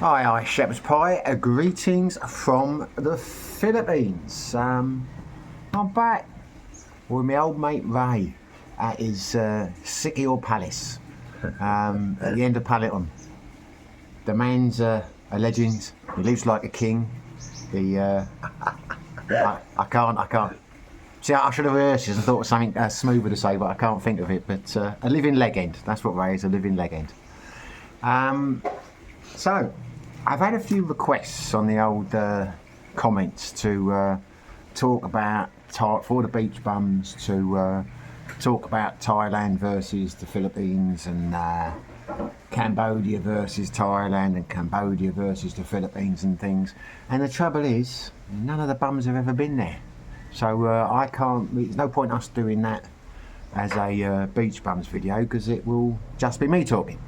Hi, Shepherd's Pie. Greetings from the Philippines. I'm back with my old mate Ray at his City or Palace at the end of Paletton. The man's a legend. He lives like a king. I can't. See, I should have rehearsed this and thought of something smoother to say, but I can't think of it. But a living legend. That's what Ray is, a living legend. So, I've had a few requests on the old comments to talk about, for the beach bums, to talk about Thailand versus the Philippines and Cambodia versus Thailand and Cambodia versus the Philippines and things. And the trouble is, none of the bums have ever been there. So I can't, there's no point us doing that as a beach bums video because it will just be me talking.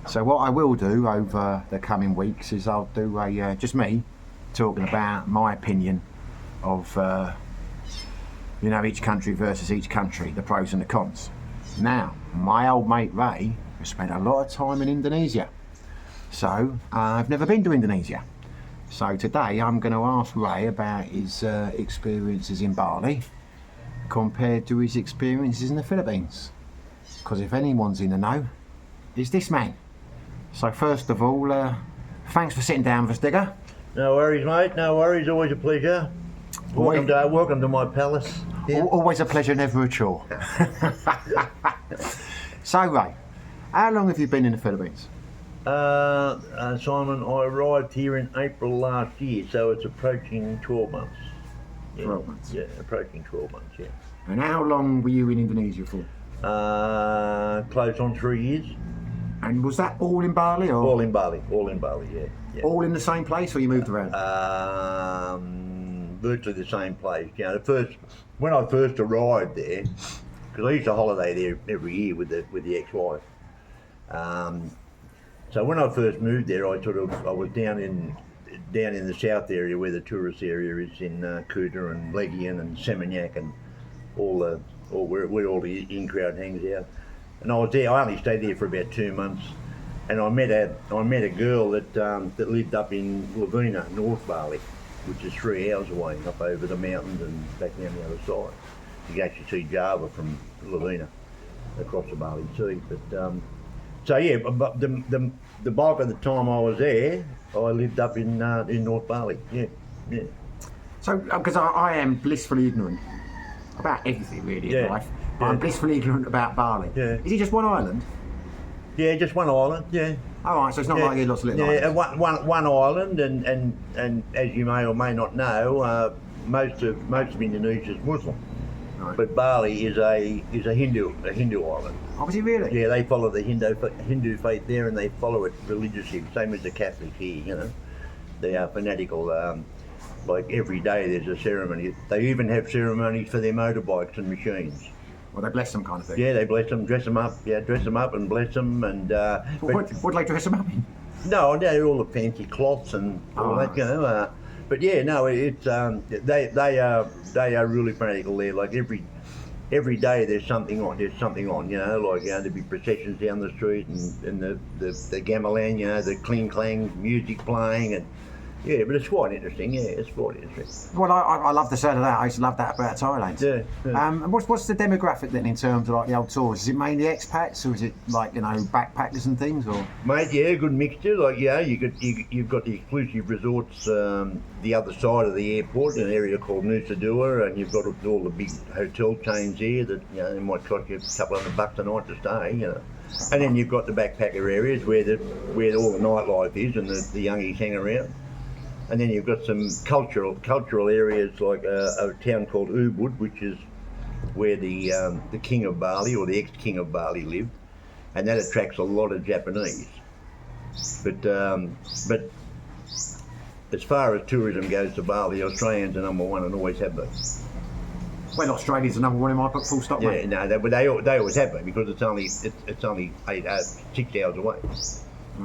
So what I will do over the coming weeks is I'll do a just me talking about my opinion of each country versus each country, the pros and the cons. Now, my old mate Ray has spent a lot of time in Indonesia, so I've never been to Indonesia. So today I'm going to ask Ray about his experiences in Bali compared to his experiences in the Philippines. Because if anyone's in the know, it's this man. So first of all, thanks for sitting down for us, Digger. No worries, mate. No worries. Always a pleasure. Welcome to my palace. Yeah. Always a pleasure, never a chore. So, Ray, how long have you been in the Philippines? Simon, I arrived here in April last year, so it's approaching 12 months. Yeah. 12 months? Yeah, approaching 12 months, yeah. And how long were you in Indonesia for? Close on 3 years. And was that all in Bali? Or? All in Bali, yeah. All in the same place, or you moved around? Virtually the same place. You know, when I first arrived there, because I used to holiday there every year with the ex-wife. So when I first moved there, I was down in the south area where the tourist area is in Kuta and Legian and Seminyak and where all the in-crowd hangs out. And I was there. I only stayed there for about 2 months, and I met a girl that lived up in Lavina, North Bali, which is 3 hours away, up over the mountains and back down the other side. You can actually see Java from Lavina across the Bali Sea. But but the bulk of the time I was there, I lived up in North Bali. Yeah. So, because I am blissfully ignorant about everything really in life. Yeah. I'm blissfully ignorant about Bali. Yeah. Is it just one island? Yeah, just one island. Yeah. All right, so it's not like you lots of little islands. Yeah, one island, and as you may or may not know, most of Indonesia is Muslim. Right. But Bali is a Hindu island. Oh, is it really? Yeah, they follow the Hindu faith there, and they follow it religiously, same as the Catholics here. You know, they are fanatical. Like every day there's a ceremony. They even have ceremonies for their motorbikes and machines. Well, they bless them, kind of thing. Yeah, they bless them, dress them up and bless them. And what do they dress them up in? No, they're all the fancy cloths and all that, you know. But yeah, no, it's they are really fanatical there. Like every day there's something on. You know, like there'll be processions down the street and the gamelan, you know, the cling clang music playing and. Yeah, but it's quite interesting. Yeah, it's quite interesting. Well, I love the sound of that. I used to love that about Thailand. Yeah. And what's the demographic then in terms of like the old tourists? Is it mainly expats or is it like backpackers and things? Or mate, yeah, good mixture. Like you've got the exclusive resorts the other side of the airport, in an area called Nusa Dua, and you've got all the big hotel chains here that it might cost you a couple $100 a night to stay. You know. And then you've got the backpacker areas where all the nightlife is and the youngies hang around. And then you've got some cultural areas like a town called Ubud, which is where the king of Bali or the ex-king of Bali lived, and that attracts a lot of Japanese. But as far as tourism goes to Bali, Australians are number one and always have been. Well, Australia's the number one in my book, full stop. Yeah, no, but they always have been because it's only 6 hours away,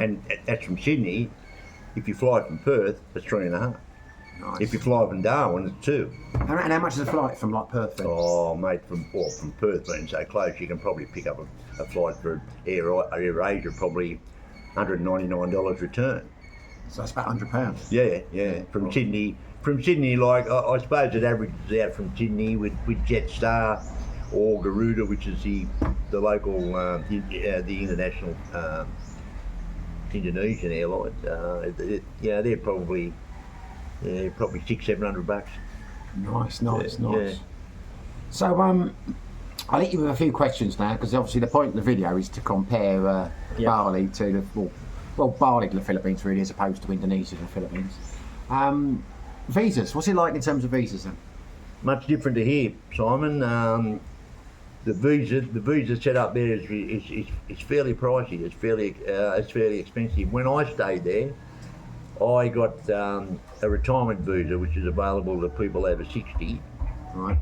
and that's from Sydney. If you fly from Perth, it's 3.5. Nice. If you fly from Darwin, it's 2. And how much is a flight from like Perth then? Oh, mate, from Perth being so close, you can probably pick up a flight for Air Asia, probably $199 return. So that's about £100. Yeah. From Sydney, like I suppose it averages out from Sydney with Jetstar or Garuda, which is the local, the international Indonesian airlines. They're probably $600-700. Nice. Yeah. So I'll hit you with a few questions now, because obviously the point of the video is to compare Bali to Bali to the Philippines really, as opposed to Indonesia to the Philippines. Visas, what's it like in terms of visas then? Much different to here, Simon. The visa set up there is fairly pricey. It's fairly expensive. When I stayed there, I got a retirement visa, which is available to people over 60. Right.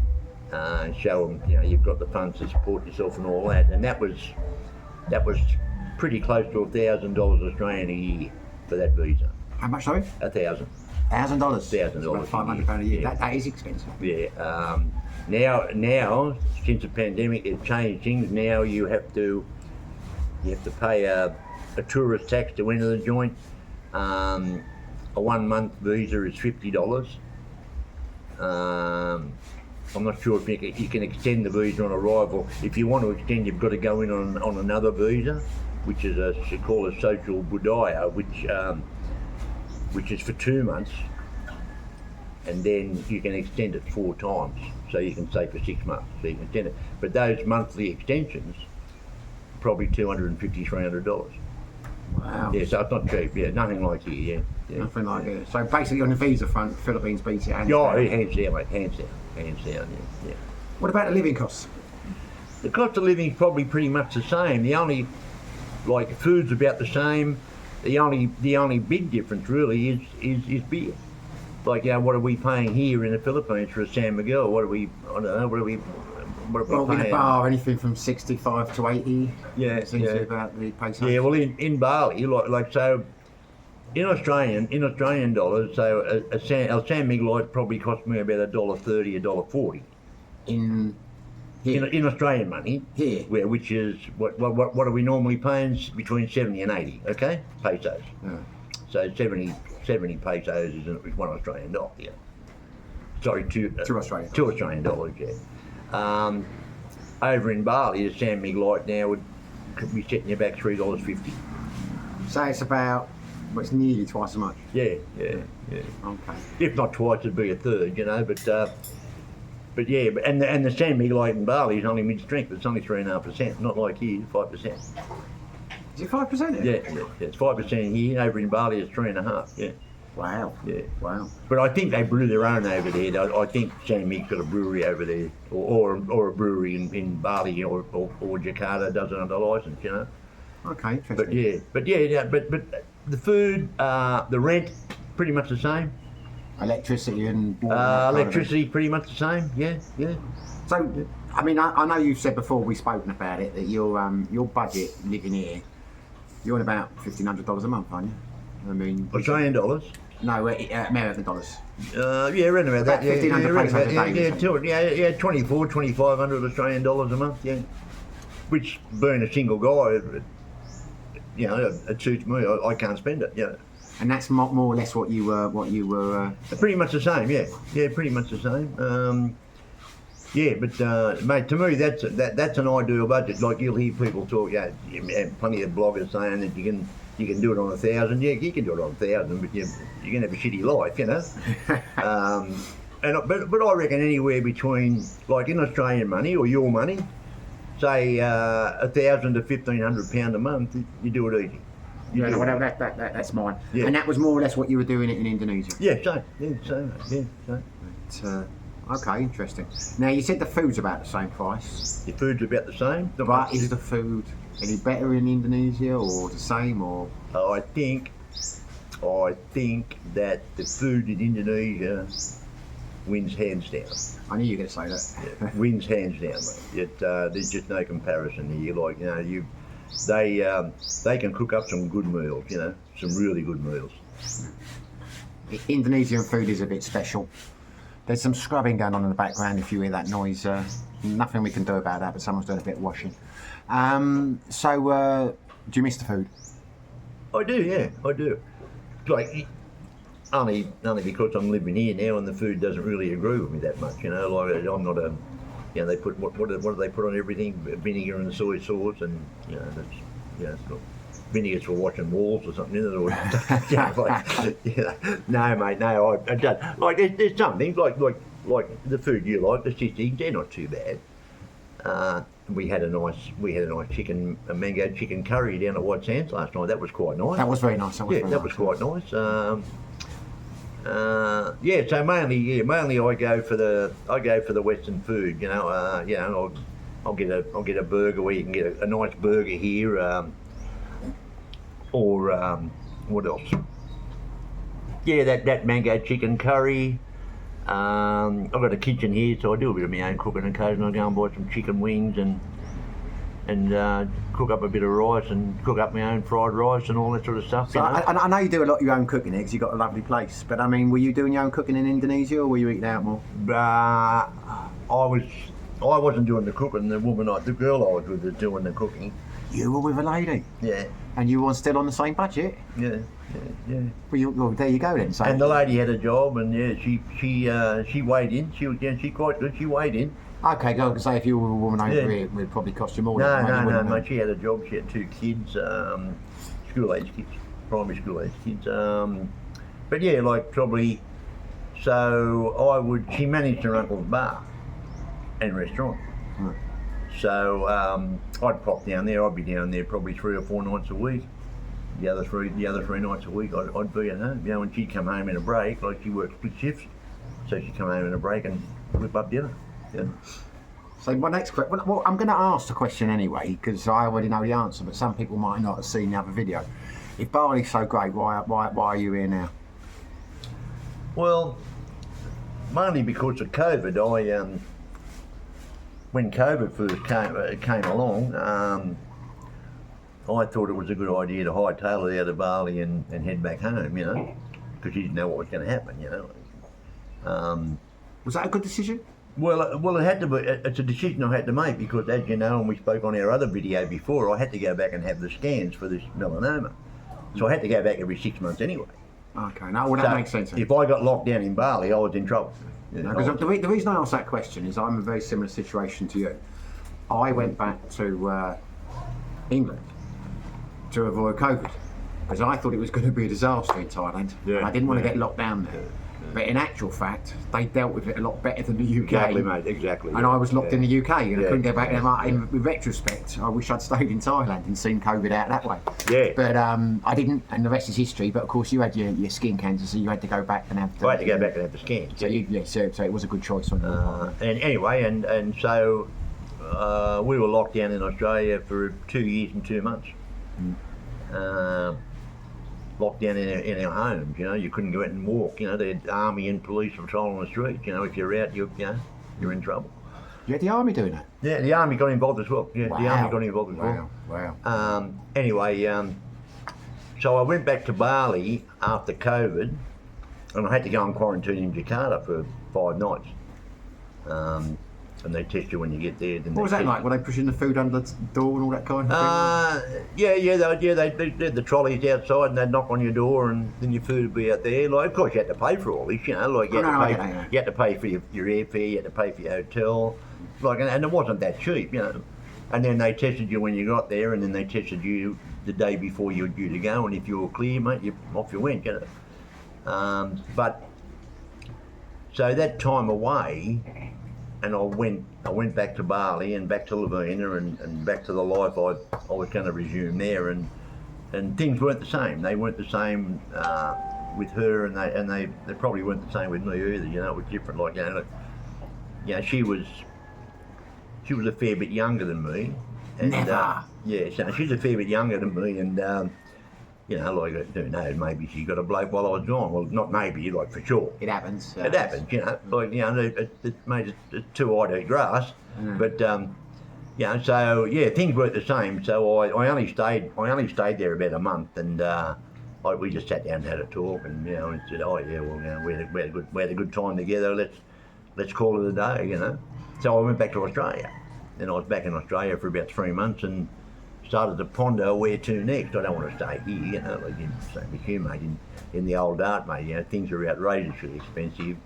Show them, you've got the funds to support yourself and all that, and that was pretty close to $1,000 Australian a year for that visa. How much, sorry? $1,000. $1,000. $1,000. About £500 a year. Yeah. That is expensive. Yeah. Now since the pandemic, they've changed things. Now you have to pay a tourist tax to enter the joint. A 1 month visa is $50. I'm not sure if you can extend the visa on arrival. If you want to extend, you've got to go in on another visa, which is called a social budaya, which is for 2 months, and then you can extend it 4 times. So you can stay for 6 months. So you can extend it. But those monthly extensions, probably $250-300. Wow. Yeah, so it's not cheap. Yeah, nothing like here. Yeah. Nothing like it. So basically on the visa front, Philippines beats it. Hands down, mate. Hands down. Yeah. What about the living costs? The cost of living is probably pretty much the same. The only, food's about the same. The only big difference really is beer. What are we paying here in the Philippines for a San Miguel? What are we paying? In a bar, anything from 65 to 80. Yeah, it seems to be about the place. Yeah, well, in Bali, so in Australian dollars, so a San Miguelite probably cost me about $1.30, $1.40. In Australian money, here, which is what are we normally paying? Between 70 and 80, okay, pesos. Yeah. So 70 pesos is $1 Australian dollar. Yeah. Sorry, two Australian dollars. Yeah. Over in Bali, a San Miguelite now could be setting you back $3.50. So it's about, it's nearly twice as much. Yeah. Okay. If not twice, it'd be a third, But yeah, and the San Miguelite in Bali is only mid-strength. It's only 3.5%, not like here, 5%. Is it 5%? Yeah. It's 5% here. Over in Bali, it's 3.5%. Yeah. Wow. Yeah. Wow. But I think they brew their own over there. I think San Miguel's got a brewery over there, or a brewery in Bali or Jakarta does it under license, Okay, interesting. But the food, the rent, pretty much the same. Electricity and water. Electricity, pretty much the same. Yeah. So, I mean, I know you've said before, we've spoken about it, that your budget living here, you're on about $1,500 a month, aren't you? I mean, Australian dollars? No, American dollars. Yeah, around about that. $1,500 a day. Yeah, $2,500 Australian dollars a month. Yeah, which being a single guy, it suits me. I can't spend it. Yeah. And that's more or less what you were. Pretty much the same. Yeah, pretty much the same. But mate, to me that's an ideal budget. Like you'll hear people talk, plenty of bloggers saying that you can do it on 1,000. Yeah, you can do it on 1,000, but you're gonna have a shitty life, But I reckon anywhere between, like in Australian money or your money, say £1,000 to £1,500 a month, you do it easy. That's mine. Yeah. And that was more or less what you were doing in Indonesia. Yeah, same. But, okay, interesting. Now you said the food's about the same price. The food's about the same. But is the food any better in Indonesia or the same or? I think that the food in Indonesia wins hands down. I knew you were going to say that. Yeah, wins hands down, mate. There's just no comparison here. Like they can cook up some good meals. Some really good meals. Indonesian food is a bit special. There's some scrubbing going on in the background if you hear that noise. Nothing we can do about that, but someone's doing a bit of washing. So, do you miss the food? I do, yeah, I do. like only because I'm living here now and the food doesn't really agree with me that much. You know, like I'm not a, you know, they put what do they put on everything? Vinegar and soy sauce, and you know that's, you know, it's not, vinegar's for washing walls or something, isn't it? Or, you know, like, you know, no, mate, no, I don't. Like there's some things like the food you like, the sitties, they're not too bad. We had a nice chicken, a mango chicken curry down at White Sands last night. That was quite nice. That was very nice. That was quite nice. Yeah, so mainly I go for the Western food. You know, I'll get a burger where you can get a nice burger here, or what else? Yeah, that mango chicken curry. I've got a kitchen here, so I do a bit of my own cooking. Occasionally, I go and buy some chicken wings and cook up a bit of rice and cook up my own fried rice and all that sort of stuff. So I know you do a lot of your own cooking here because you've got a lovely place. But I mean, were you doing your own cooking in Indonesia, or were you eating out more? I wasn't doing the cooking. The girl I was with was doing the cooking. You were with a lady. Yeah. And you were still on the same budget. Yeah. Well, there you go then. So. And the lady had a job, and yeah, she weighed in. She quite good. She weighed in. Okay, go and say if you were a woman over here, it would probably cost you more. No. She had a job. She had 2 kids, school-age kids, primary school-age kids. But yeah, like probably. So she managed her uncle's bar and restaurant. Right. So I'd pop down there. I'd be down there probably 3 or 4 nights a week. The other three nights a week, I'd be at home. You know, when she'd come home in a break, like she worked split shifts, so she'd come home in a break and whip up dinner. Yeah. So my next question, well, I'm going to ask the question anyway because I already know the answer, but some people might not have seen the other video. If Bali's so great, why are you here now? Well, mainly because of COVID. When COVID first came along, I thought it was a good idea to hightail it out of Bali and head back home, you know, because you didn't know what was going to happen, you know. Was that a good decision? Well, it had to be. It's a decision I had to make because, as you know, and we spoke on our other video before, I had to go back and have the scans for this melanoma. So I had to go back every 6 months anyway. Okay, now that makes sense. If I got locked down in Bali, I was in trouble. Because the reason I asked that question is I'm in a very similar situation to you. I went back to England to avoid COVID because I thought it was going to be a disaster in Thailand. Yeah, and I didn't want to get locked down there. But in actual fact, they dealt with it a lot better than the UK. Exactly, mate, exactly. And I was locked in the UK and I couldn't go back there. In retrospect, I wish I'd stayed in Thailand and seen COVID out that way. Yeah. But I didn't, and the rest is history. But of course, you had your skin cancer, so you had to go back and have the... I had to go back and have the scan. So it was a good choice on your part. And anyway, and so we were locked down in Australia for 2 years and 2 months. Locked down in our homes, you know, you couldn't go out and walk, you know, they had army and police patrolling the streets, you know, if you're out, you're in trouble. You had the army doing that? Yeah, the army got involved as well. Yeah, wow. The army got involved as well. Wow. Anyway, so I went back to Bali after COVID, and I had to go on quarantine in Jakarta for 5 nights. And they test you when you get there. What was that like? Were they pushing the food under the door and all that kind of thing? They did the trolleys outside and they'd knock on your door and then your food would be out there. Like, of course, you had to pay for all this, you know. Like, you had to pay for your airfare, you had to pay for your hotel. Like, and it wasn't that cheap, you know. And then they tested you when you got there, and then they tested you the day before you were due to go. And if you were clear, mate, off you went, you know. But so that time away. And I went back to Bali and back to Lavina and back to the life I was going to resume there, and things weren't the same. They weren't the same with her, and they probably weren't the same with me either. You know, it was different. Like, you know, she was a fair bit younger than me. And, Never. So she's a fair bit younger than me, and you know, like, who knows, maybe she got a bloke while I was gone. Well, not maybe, like, for sure. It happens. It happens, you know. Like, you know, it made it too high to eat grass. But, you know, so, yeah, things weren't the same. So I only stayed there about a month, and we just sat down and had a talk, and, you know, and said, oh, yeah, well, you know, we had a good time together. Let's call it a day, you know. So I went back to Australia. And I was back in Australia for about 3 months, and started to ponder where to next. I don't want to stay here, you know, like same as you, mate, in the old art, mate, you know, things are outrageously expensive,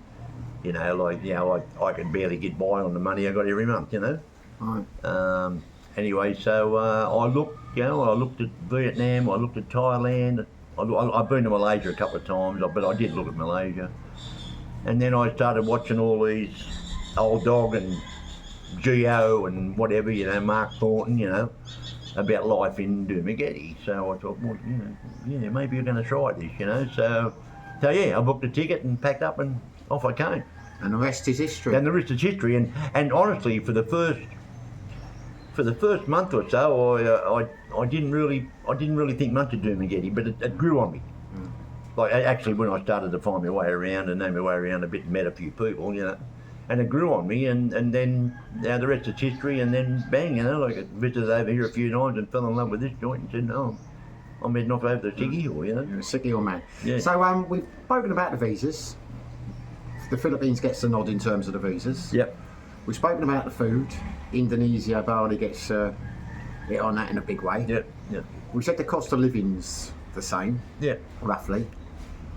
you know, like, you know, I can barely get by on the money I got every month, you know. Right. Anyway, so I looked, you know, I looked at Vietnam, I looked at Thailand, I've been to Malaysia a couple of times, but I did look at Malaysia. And then I started watching all these Old Dog and Geo and whatever, you know, Mark Thornton, you know, about life in Dumageddon. So I thought, well, you know, yeah, maybe you're going to try this, you know. So yeah, I booked a ticket and packed up and off I came. And the rest is history. And the rest is history. And honestly, for the first month or so, I didn't really think much of Dumageddon, but it grew on me. Like actually, when I started to find my way around and know my way around a bit, and met a few people, you know, and it grew on me, and then the rest is history. And then bang, you know, like I visited over here a few times and fell in love with this joint and said, no, I'm heading off over to Sigi Hill, you know. You're a Sigi Hill man. Yeah. So we've spoken about the visas. The Philippines gets the nod in terms of the visas. Yep. We've spoken about the food. Indonesia, Bali gets hit on that in a big way. Yep. Yep. We said the cost of living's the same. Yeah. Roughly.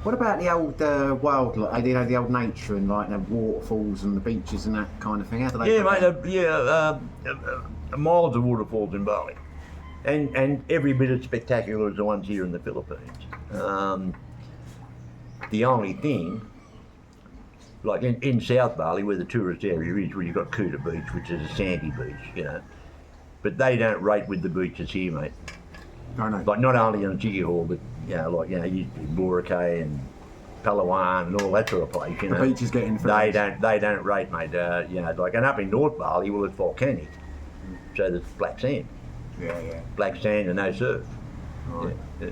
What about the old wildlife, you know, the old nature and like the waterfalls and the beaches and that kind of thing? How do they? Yeah, mate. Miles of waterfalls in Bali, and every bit as spectacular as the ones here in the Philippines. The only thing, like in South Bali, where the tourist area is, where you've got Kuta Beach, which is a sandy beach, you know, but they don't rate with the beaches here, mate. I know. Like not only in Sigi Hill, but you know, like, you know, Bureaucracy and Palawan and all that sort of place, you know. The beaches getting they don't rate, mate. You know, like, and up in North Bali, well, it's volcanic, so there's black sand. Yeah. Black sand and no surf. Right. Yeah.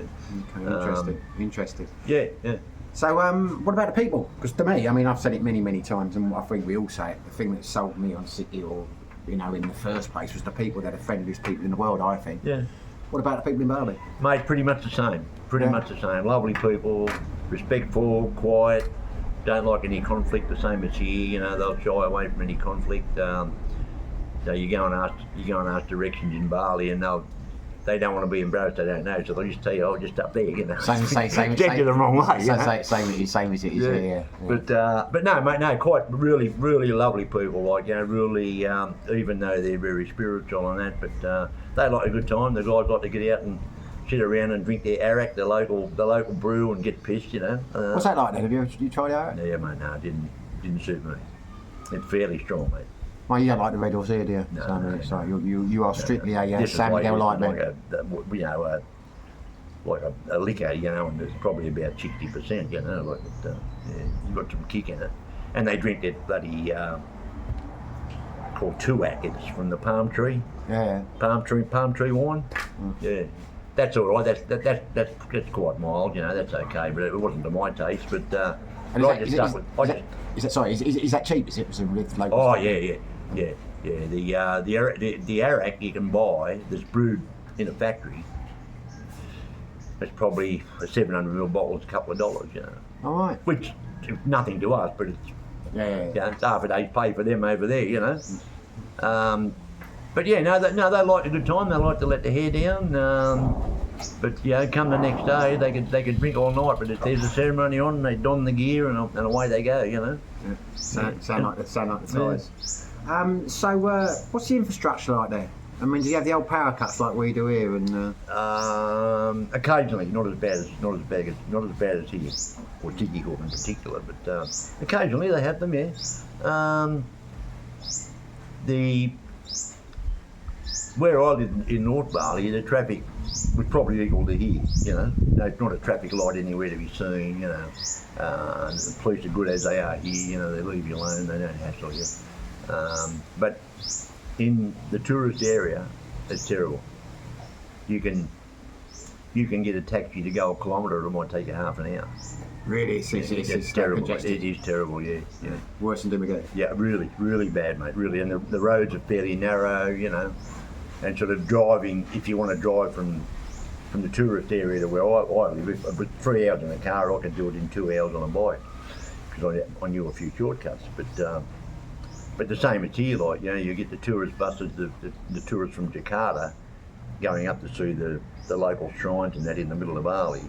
Okay, interesting. Yeah. So, what about the people? Because to me, I mean, I've said it many times, and I think we all say it. The thing that sold me on Sigi, or you know, in the first place, was the people. They're the friendliest people in the world, I think. Yeah. What about the people in Bali? Mate, pretty much the same. Pretty much the same. Lovely people, respectful, quiet, don't like any conflict, the same as here, you know, they'll shy away from any conflict. So you go and ask directions in Bali, and they don't want to be embarrassed, they don't know, so they'll just tell you, oh, just up there, you know. Same. Get you the wrong way, you know? Same as it is here. Yeah. But no, mate, no, quite really lovely people, like, you know, really, even though they're very spiritual and that, but they like a good time. The guys like to get out and sit around and drink their arak, the local brew, and get pissed, you know. What's that like then? Have you tried arak? Yeah, mate, no, it didn't suit me. It's fairly strong, mate. Well, you don't like the red horse here, do you? No. So you are strictly a San Miguel light man. Like a liquor, you know, and there's probably about 60%, you know, like, you've got some kick in it. And they drink that bloody, called tuak, it's from the palm tree. Yeah. Palm tree wine. Yeah. That's all right, that's quite mild, you know, that's okay, but it wasn't to my taste, but is that cheap, is it, with local Oh, stuff? yeah. The arak you can buy that's brewed in a factory, it's probably a 700ml bottle, it's a couple of dollars, you know. All right. Which is nothing to us, but it's, you know, it's half a day's pay for them over there, you know. But yeah, they like a good time, they like to let the hair down. But you know, come the next day, they could drink all night. But if there's a ceremony on, they don the gear and away they go. You know. Yeah. Sound like the ties. Yeah. So what's the infrastructure like there? I mean, do you have the old power cuts like we do here? And occasionally, not as bad as here, or Sigi Hill in particular. But occasionally they have them. Yeah. Where I live in North Bali, the traffic was probably equal to here, you know. There's not a traffic light anywhere to be seen, you know. The police are good as they are here, you know, they leave you alone, they don't hassle you. But in the tourist area, it's terrible. You can get a taxi to go a kilometre, it might take you half an hour. Really? It's terrible. congested. It is terrible, yeah. Worse than Dumageddon. Yeah, really bad, mate, really. And the roads are fairly narrow, you know. And sort of driving, if you want to drive from the tourist area to where I live, with 3 hours in a car, I can do it in 2 hours on a bike, because I knew a few shortcuts. But the same as here, like, you know, you get the tourist buses, the tourists from Jakarta, going up to see the local shrines and that in the middle of Bali,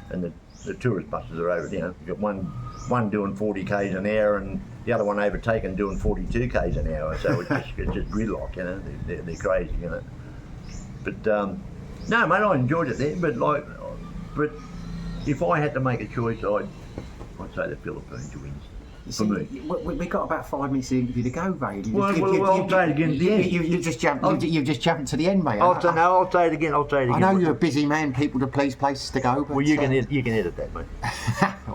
and the tourist buses are over. You know, you've got one doing 40 k's an hour and the other one overtaken doing 42 k's an hour. So it's just gridlock. You know, they're crazy. You know, but no, mate, I enjoyed it there. But if I had to make a choice, I'd say the Philippines wins. For me. We got about 5 minutes of the interview to go, Ray. I'll say it again at the end. You've just jumped to the end, mate. I'll say it again. I know you're a busy man, people to please, places to go. But, well, you can edit that, mate.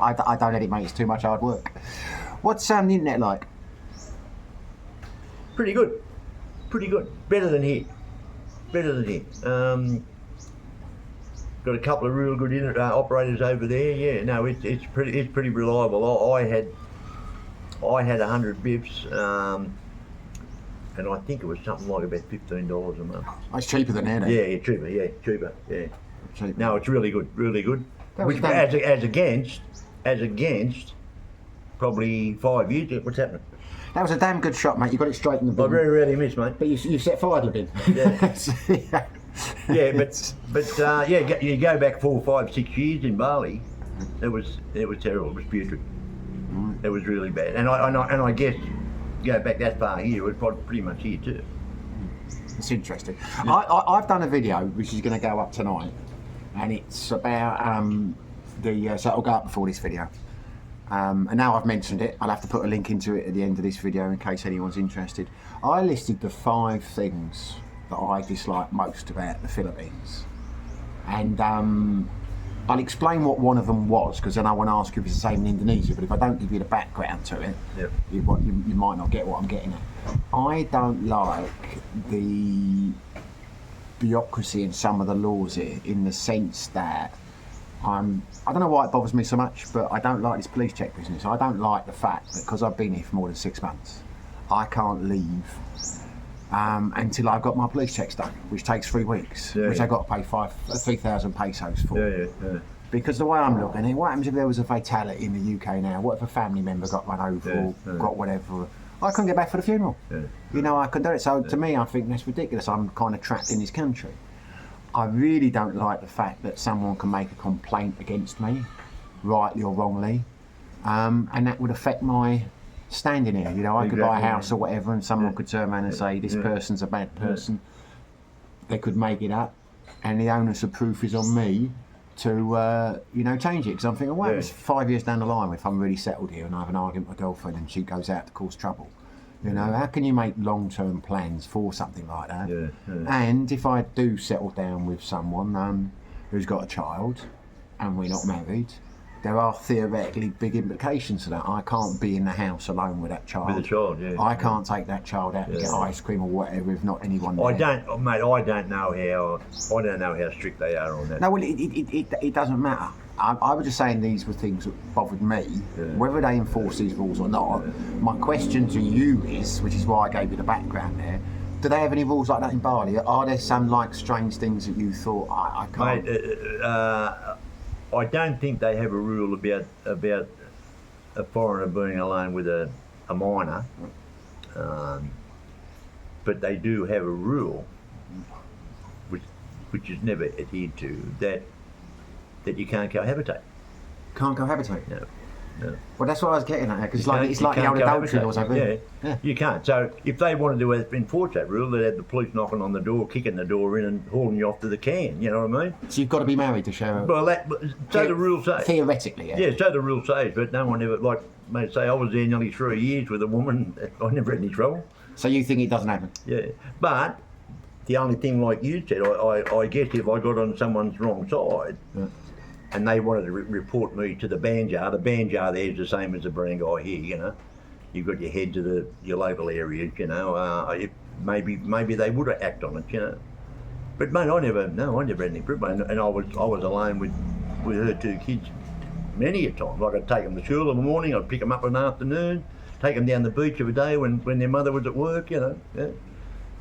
I don't edit, mate. It's too much hard work. What's the internet like? Pretty good. Better than here. Got a couple of real good internet operators over there. Yeah, no, it's pretty reliable. I had 100 bits, and I think it was something like about $15 a month. Oh, it's cheaper than that, eh? Yeah, cheaper. Yeah. Cheaper. No, it's really good. Which as against probably 5 years. What's happening? That was a damn good shot, mate. You got it straight in the bin. I very rarely miss, mate. But you set fire to the bin. Yeah. Yeah, but you go back 4, 5, 6 years in Bali. It was terrible. It was putrid. It was really bad. And I guess go back that far here, it was probably pretty much here too. It's interesting. Yeah. I've done a video which is going to go up tonight, and it's about so it'll go up before this video. And now I've mentioned it, I'll have to put a link into it at the end of this video in case anyone's interested. I listed the 5 things that I dislike most about the Philippines, and I'll explain what one of them was, because then I want to ask you if it's the same in Indonesia, but if I don't give you the background to it, yep, you might not get what I'm getting at. I don't like the bureaucracy in some of the laws here, in the sense that I don't know why it bothers me so much, but I don't like this police check business. I don't like the fact that because I've been here for more than 6 months, I can't leave until I've got my police checks done, which takes 3 weeks, which I've got to pay 3,000 pesos for. Yeah. Because the way I'm looking at it, what happens if there was a fatality in the UK now? What if a family member got run over or got whatever? I couldn't get back for the funeral. You know, I couldn't do it. So to me, I think that's ridiculous. I'm kind of trapped in this country. I really don't like the fact that someone can make a complaint against me, rightly or wrongly, and that would affect my standing here. You know, I could buy a house or whatever, and someone could turn around and say this person's a bad person. They could make it up, and the onus of proof is on me to change it. Because I'm thinking, well, it's 5 years down the line if I'm really settled here and I have an argument with my girlfriend and she goes out to cause trouble. You know, how can you make long-term plans for something like that? And if I do settle down with someone who's got a child and we're not married, there are theoretically big implications to that. I can't be in the house alone with that child. With the child, I can't take that child out to get ice cream or whatever if not anyone there. I don't know how strict they are on that. No, well, it doesn't matter. I was just saying these were things that bothered me. Whether they enforce these rules or not, my question to you is, which is why I gave you the background there, do they have any rules like that in Bali? Are there some strange things that you thought I can't? Mate, I don't think they have a rule about a foreigner being alone with a minor, but they do have a rule, which is never adhered to, that you can't cohabitate. Can't cohabitate? No. Well, that's what I was getting at, because it's like the old adultery laws over here. Yeah, you can't. So if they wanted to enforce that rule, they'd have the police knocking on the door, kicking the door in and hauling you off to the can, you know what I mean? So you've got to be married to share a... Well, so the rule says. Theoretically, yeah. Yeah, so the rule says, but no one ever, like, mate, say I was there nearly 3 years with a woman, I never had any trouble. So you think it doesn't happen? Yeah, but the only thing, like you said, I guess if I got on someone's wrong side, and they wanted to report me to the banjar there is the same as the barangay here, you know. You've got your head to your local areas, you know. Maybe they would act on it, you know. But mate, I never had any problem, and I was alone with her 2 kids many a time. Like I'd take them to school in the morning, I'd pick them up in the afternoon, take them down the beach every day when their mother was at work, you know.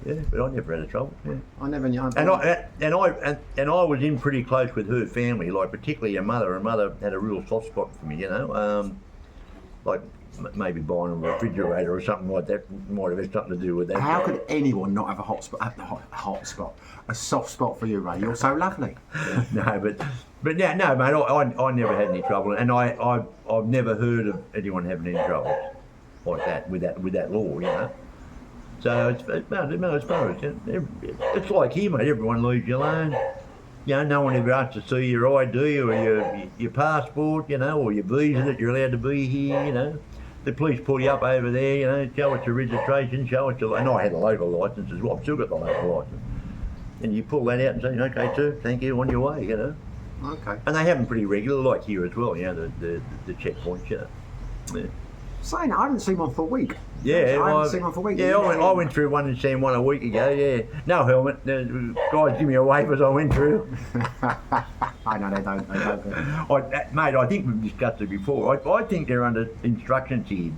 Yeah, but I never had a trouble. Yeah. I never knew. And I was in pretty close with her family, like particularly her mother. Her mother had a real soft spot for me, you know. Like maybe buying a refrigerator or something like that might have had something to do with that. How could anyone not have a a soft spot for you, Ray? You're so lovely. No, but yeah, no, mate. I never had any trouble, and I've never heard of anyone having any trouble like that with that law, you know. So it's like here, mate. Everyone leaves you alone. You know, no one ever asks to see your ID or your passport, you know, or your visa that you're allowed to be here, you know. The police pull you up over there, you know, show us your registration, show us your... And I had a local licence as well. I've still got the local licence. And you pull that out and say, okay, sir, thank you, on your way, you know. Okay. And they have them pretty regular, like here as well, you know, the checkpoints, you know. Yeah. Saying I haven't seen one for a week. Yeah, I haven't seen one for a week. Yeah, I went through one and seen one a week ago. Yeah, no helmet. Guys, give me a wave as I went through. I know they don't. Mate, I think we've discussed it before. I think they're under instructions here.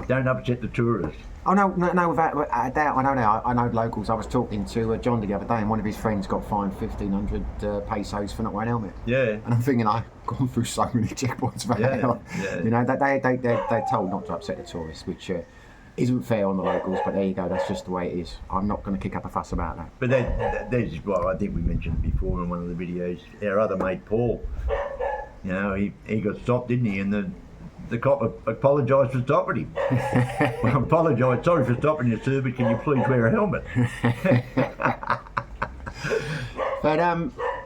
Don't upset the tourists. Oh no! Without a doubt, I know now. I know locals. I was talking to John the other day, and one of his friends got fined 1,500 pesos for not wearing a helmet. Yeah. And I'm thinking, I've gone through so many checkpoints for that. Yeah. You know, they're told not to upset the tourists, which isn't fair on the locals. But there you go. That's just the way it is. I'm not going to kick up a fuss about that. But there's well, I think we mentioned it before in one of the videos. Our other mate Paul, you know, he got stopped, didn't he? And the cop apologised for stopping him. Well, apologise, sorry for stopping you, sir, but can you please wear a helmet? But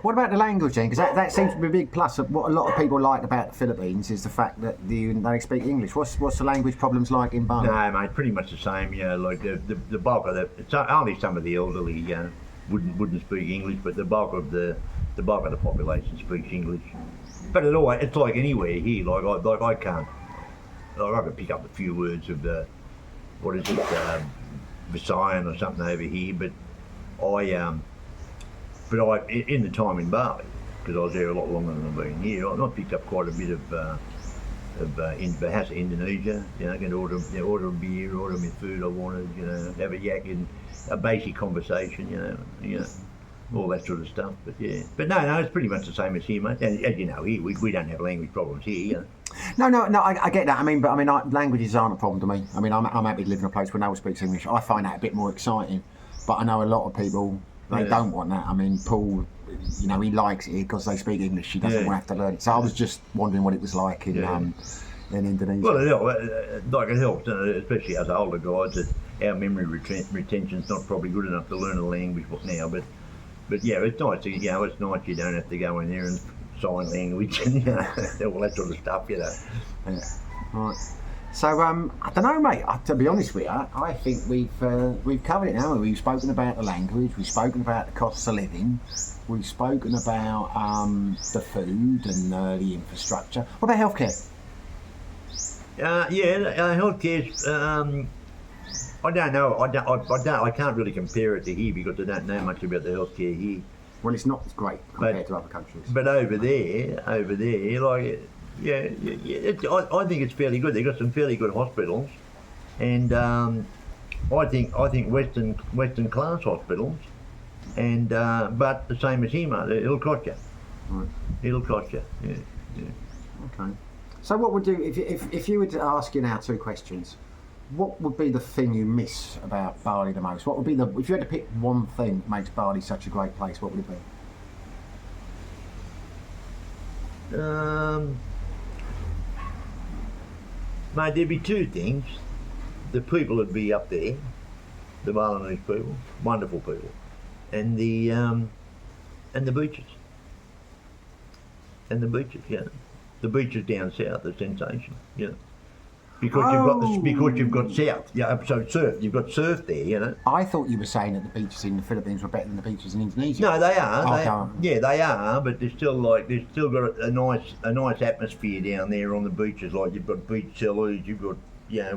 what about the language then? Because that seems to be a big plus. What a lot of people like about the Philippines is the fact that they speak English. What's the language problems like in Bali? No, mate, pretty much the same. You know, like the bulk of it's only some of the elderly wouldn't speak English, but the bulk of the population speaks English. But it's like anywhere here. Like I can't. Like I can pick up a few words of what is it, Visayan or something over here. But in the time in Bali, because I was there a lot longer than I've been here, I picked up quite a bit of Bahasa Indonesia. You know, I can order a beer, order me food I wanted. You know, have a yak in a basic conversation. You know. All that sort of stuff, but yeah. But no, it's pretty much the same as here, mate. And as you know, here we don't have language problems here. You know? No, I get that. Languages aren't a problem to me. I mean, I'm happy to live in a place where no one speaks English. I find that a bit more exciting. But I know a lot of people, they don't want that. I mean, Paul, you know, he likes it because they speak English. He doesn't want to have to learn it. So I was just wondering what it was like in Indonesia. Well, it helps, especially as older guys, that our memory retention's not probably good enough to learn a language now, but yeah, it's nice. It's nice you don't have to go in there and sign language and all that sort of stuff. You know. Yeah. Right. So I don't know, mate. To be honest with you, I think we've covered it now. We've spoken about the language. We've spoken about the costs of living. We've spoken about the food and the infrastructure. What about healthcare? Healthcare. I don't know. I can't really compare it to here because I don't know much about the healthcare here. Well, it's not great compared to other countries. But over there, like, I think it's fairly good. They've got some fairly good hospitals, and I think Western class hospitals, and but the same as here, mate. It'll cost you. Right. It'll cost you. Yeah. Okay. So what would you if you were to ask you now two questions? What would be the thing you miss about Bali the most? What would be if you had to pick one thing that makes Bali such a great place? What would it be? Mate, there'd be two things. The people would be up there, the Balinese people, wonderful people, and the beaches. And the beaches, the beaches down south, the sensation, Because you've got south, so surf. You've got surf there, I thought you were saying that the beaches in the Philippines were better than the beaches in Indonesia. No, they are. They are. But they've still got a nice atmosphere down there on the beaches. Like you've got beach sellers, you've got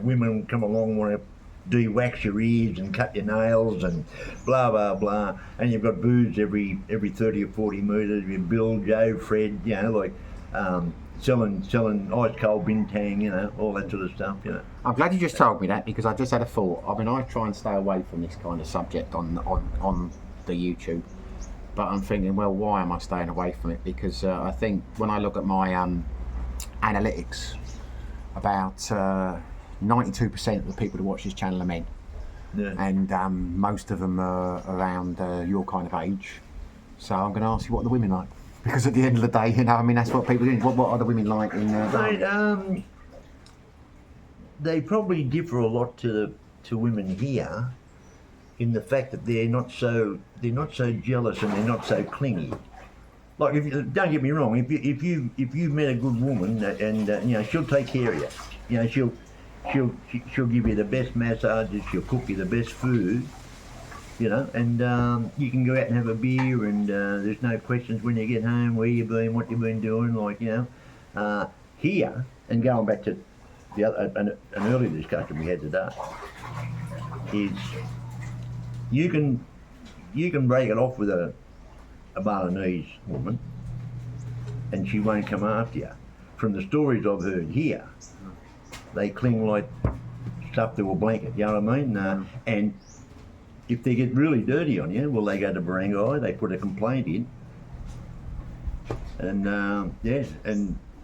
women come along want to de-wax your ears and cut your nails and blah blah blah. And you've got booths every 30 or 40 metres. You Bill, Joe, Fred, selling ice cold bintang, all that sort of stuff, I'm glad you just told me that because I just had a thought. I mean, I try and stay away from this kind of subject on the YouTube, but I'm thinking, well, why am I staying away from it? Because I think when I look at my analytics, about 92% of the people that watch this channel are men. Yeah. And most of them are around your kind of age. So I'm going to ask you what the women like, because at the end of the day, you know, I mean, that's what people do. What are the women like in? Mate, they probably differ a lot to women here, in the fact that they're not so jealous and they're not so clingy. Like, don't get me wrong, if you met a good woman and you know, she'll take care of you. You know, she'll give you the best massages, she'll cook you the best food. You know, and you can go out and have a beer, and there's no questions when you get home, where you been, what you've been doing. Like, you know, here, and going back to the other, an earlier discussion we had today, is you can break it off with a Balinese woman, and she won't come after you. From the stories I've heard here, they cling like stuff to a blanket. You know what I mean? And if they get really dirty on you, well, they go to barangay, they put a complaint in, and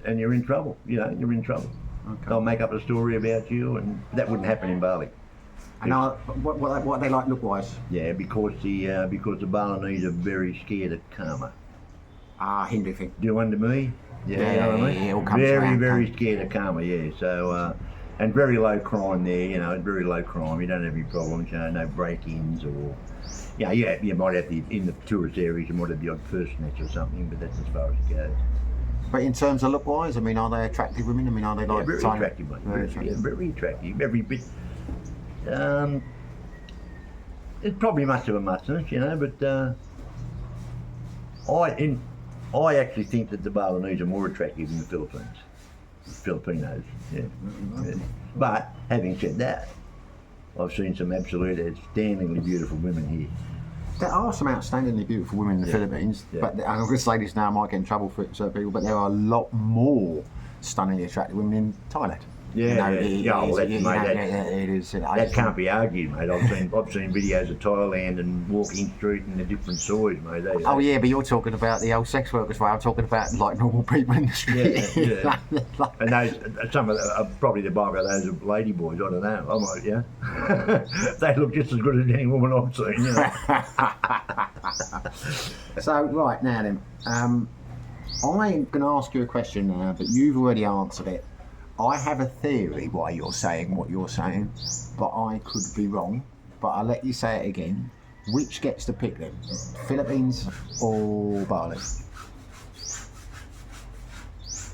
and you're in trouble. You know, you're in trouble. Okay. They'll make up a story about you, and that wouldn't happen in Bali. And what are they like look-wise? Yeah, because the Balinese are very scared of karma. Hindu thing. Do you under me? Yeah, you know what I mean? It all comes very, around, very scared of karma. Yeah, so. And very low crime there, you know, very low crime. You don't have any problems, you know, no break-ins or, yeah, you might have in the tourist areas, you might have the odd purse snatch or something, but that's as far as it goes. But in terms of look-wise, I mean, are they attractive women? I mean, are they like... Yeah, very attractive, mate. Very attractive. Every bit. It's probably much of a muchness, you know, but I actually think that the Balinese are more attractive than the Philippines. Filipinos, yeah. But having said that, I've seen some absolute outstandingly beautiful women here. There are some outstandingly beautiful women in the Philippines, but I'm going to say this now, I might get in trouble for certain people, but there are a lot more stunningly attractive women in Thailand. Yeah, it is. That can't be argued, mate. I've seen videos of Thailand and walking street and the different soys, mate. Oh yeah, but you're talking about the old sex workers, right? I'm talking about like normal people in the street. Yeah. And those, some of probably the bulk of those are lady boys. I don't know. I might, yeah. They look just as good as any woman I've seen. You know. So right now then, I'm going to ask you a question now, but you've already answered it. I have a theory why you're saying what you're saying, but I could be wrong. But I'll let you say it again. Which gets to pick them? Philippines or Bali?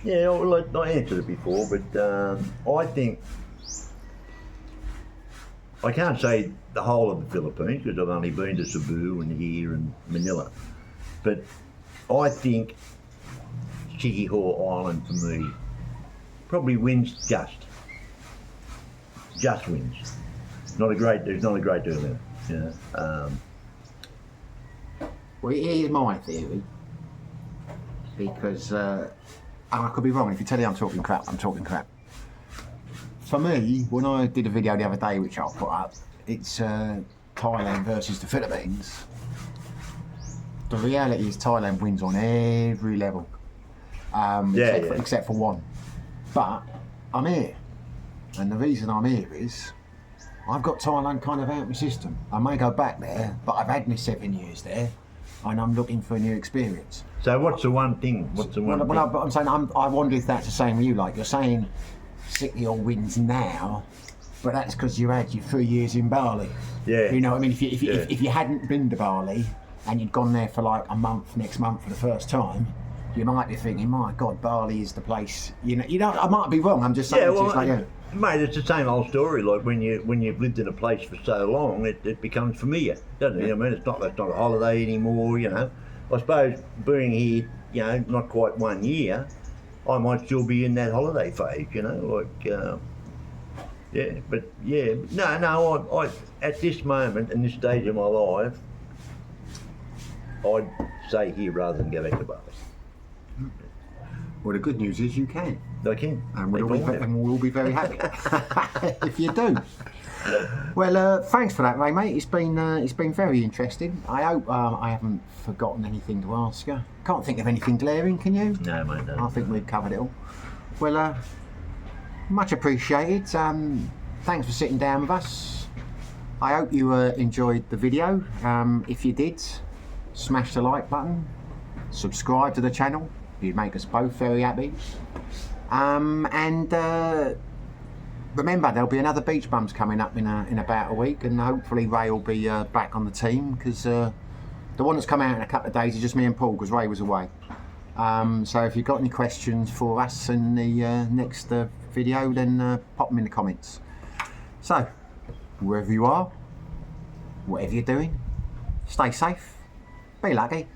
Yeah, well, I answered it before, but I think I can't say the whole of the Philippines because I've only been to Cebu and here and Manila. But I think Siquijor Island for me probably wins just wins. There's not a great deal there. You know. Well, here's my theory, because and I could be wrong. If you tell me I'm talking crap, I'm talking crap. For me, when I did a video the other day, which I'll put up, it's Thailand versus the Philippines. The reality is Thailand wins on every level, except for one. But I'm here, and the reason I'm here is I've got Thailand kind of out of my system. I may go back there, but I've had my 7 years there, and I'm looking for a new experience. So what's the one thing? I'm saying I wonder if that's the same with you. Like you're saying, Siquijor wins now, but that's because you had your 3 years in Bali. Yeah. You know what I mean? If you hadn't been to Bali and you'd gone there for like a month next month for the first time, you might be thinking, my God, Bali is the place. You know, I might be wrong. I'm just saying. Mate, it's the same old story. Like when you've lived in a place for so long, it becomes familiar, doesn't it? I mean, it's not a holiday anymore. You know, I suppose being here, you know, not quite 1 year, I might still be in that holiday phase. You know, I at this moment in this stage of my life, I'd stay here rather than go back to Bali. Well, the good news is you can. I can. And we'll be very happy if you do. Well, thanks for that, Ray, mate. It's been very interesting. I hope I haven't forgotten anything to ask you. Can't think of anything glaring, can you? No, mate, no. I think we've covered it all. Well, much appreciated. Thanks for sitting down with us. I hope you enjoyed the video. If you did, smash the like button, subscribe to the channel. You'd make us both very happy. And remember, there'll be another Beach Bums coming up in about a week, and hopefully Ray will be back on the team, because the one that's come out in a couple of days is just me and Paul, because Ray was away. So if you've got any questions for us in the next video, then pop them in the comments. So, wherever you are, whatever you're doing, stay safe, be lucky.